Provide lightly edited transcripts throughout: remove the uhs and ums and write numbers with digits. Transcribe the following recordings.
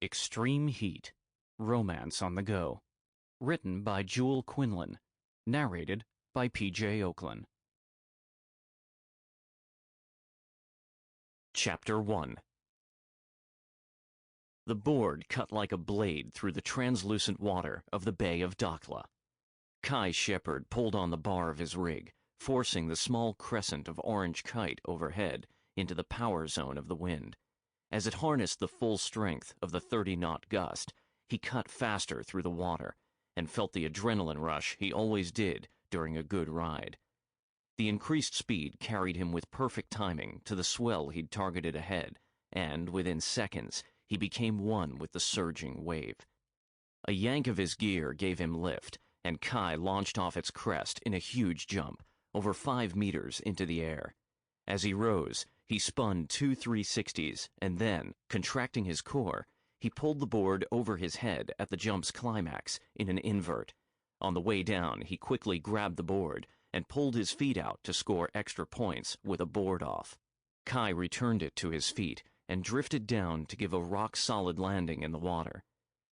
Extreme Heat, Romance on the Go. Written by Quinlan. Narrated by P.J. Ochlan. Chapter 1. The board cut like a blade through the translucent water of the Bay of Dakhla. Kai Shephard pulled on the bar of his rig, forcing the small crescent of orange kite overhead into the power zone of the wind. As it harnessed the full strength of the 30-knot gust, he cut faster through the water and felt the adrenaline rush he always did during a good ride. The increased speed carried him with perfect timing to the swell he'd targeted ahead, and within seconds he became one with the surging wave. A yank of his gear gave him lift, and Kai launched off its crest in a huge jump, over 5 meters into the air. As he rose, he spun 2 360s, and then, contracting his core, he pulled the board over his head at the jump's climax in an invert. On the way down, he quickly grabbed the board and pulled his feet out to score extra points with a board off. Kai returned it to his feet and drifted down to give a rock-solid landing in the water.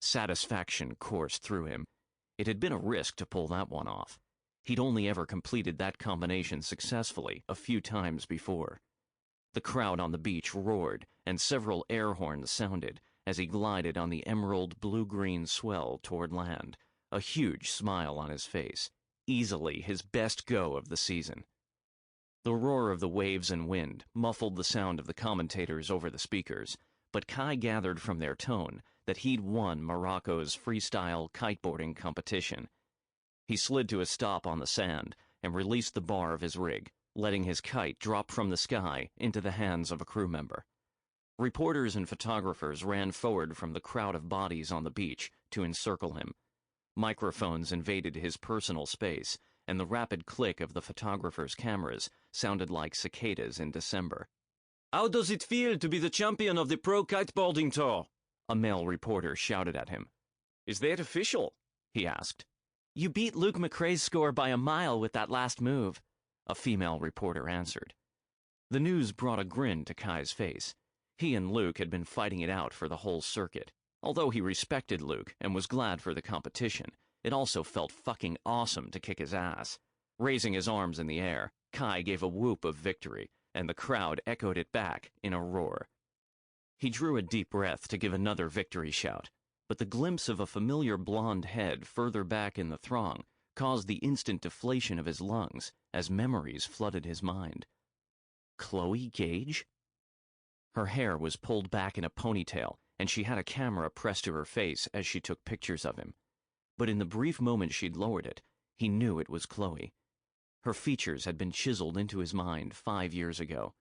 Satisfaction coursed through him. It had been a risk to pull that one off. He'd only ever completed that combination successfully a few times before. The crowd on the beach roared, and several air horns sounded as he glided on the emerald blue-green swell toward land, a huge smile on his face, easily his best go of the season. The roar of the waves and wind muffled the sound of the commentators over the speakers, but Kai gathered from their tone that he'd won Morocco's freestyle kiteboarding competition. He slid to a stop on the sand and released the bar of his rig, letting his kite drop from the sky into the hands of a crew member. Reporters and photographers ran forward from the crowd of bodies on the beach to encircle him. Microphones invaded his personal space, and the rapid click of the photographers' cameras sounded like cicadas in December. "How does it feel to be the champion of the Pro Kiteboarding Tour?" a male reporter shouted at him. "Is that official?" he asked. "You beat Luke McRae's score by a mile with that last move," a female reporter answered. The news brought a grin to Kai's face. He and Luke had been fighting it out for the whole circuit. Although he respected Luke and was glad for the competition, it also felt fucking awesome to kick his ass. Raising his arms in the air, Kai gave a whoop of victory, and the crowd echoed it back in a roar. He drew a deep breath to give another victory shout, but the glimpse of a familiar blonde head further back in the throng caused the instant deflation of his lungs as memories flooded his mind. Chloe Gaige? Her hair was pulled back in a ponytail, and she had a camera pressed to her face as she took pictures of him. But in the brief moment she'd lowered it, he knew it was Chloe. Her features had been chiseled into his mind 5 years ago.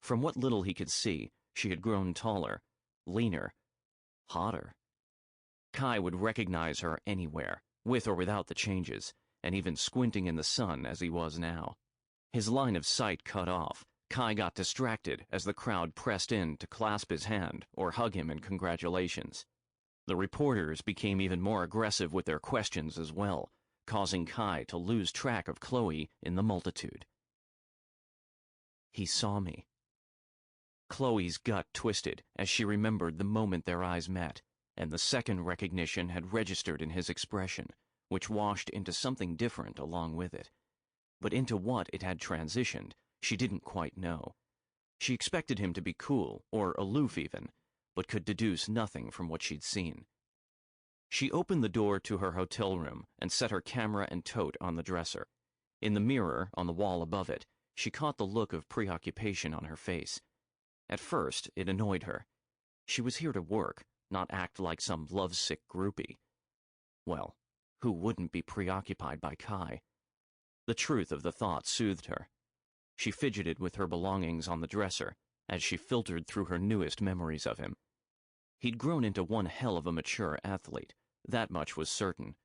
From what little he could see, she had grown taller, leaner, hotter. Kai would recognize her anywhere, with or without the changes, and even squinting in the sun as he was now. His line of sight cut off, Kai got distracted as the crowd pressed in to clasp his hand or hug him in congratulations. The reporters became even more aggressive with their questions as well, causing Kai to lose track of Chloe in the multitude. He saw me. Chloe's gut twisted as she remembered the moment their eyes met, and the second recognition had registered in his expression, which washed into something different along with it. But into what it had transitioned, she didn't quite know. She expected him to be cool, or aloof even, but could deduce nothing from what she'd seen. She opened the door to her hotel room and set her camera and tote on the dresser. In the mirror, on the wall above it, she caught the look of preoccupation on her face. At first, it annoyed her. She was here to work, not act like some lovesick groupie. Well, who wouldn't be preoccupied by Kai? The truth of the thought soothed her. She fidgeted with her belongings on the dresser as she filtered through her newest memories of him. He'd grown into one hell of a mature athlete, that much was certain.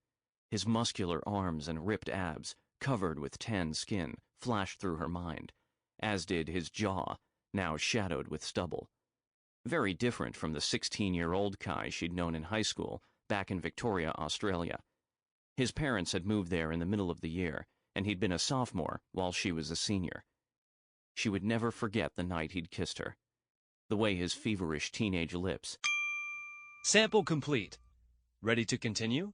His muscular arms and ripped abs, covered with tanned skin, flashed through her mind, as did his jaw, now shadowed with stubble. Very different from the 16-year-old Kai she'd known in high school, back in Victoria, Australia. His parents had moved there in the middle of the year, and he'd been a sophomore while she was a senior. She would never forget the night he'd kissed her. The way his feverish teenage lips Sample complete. Ready to continue?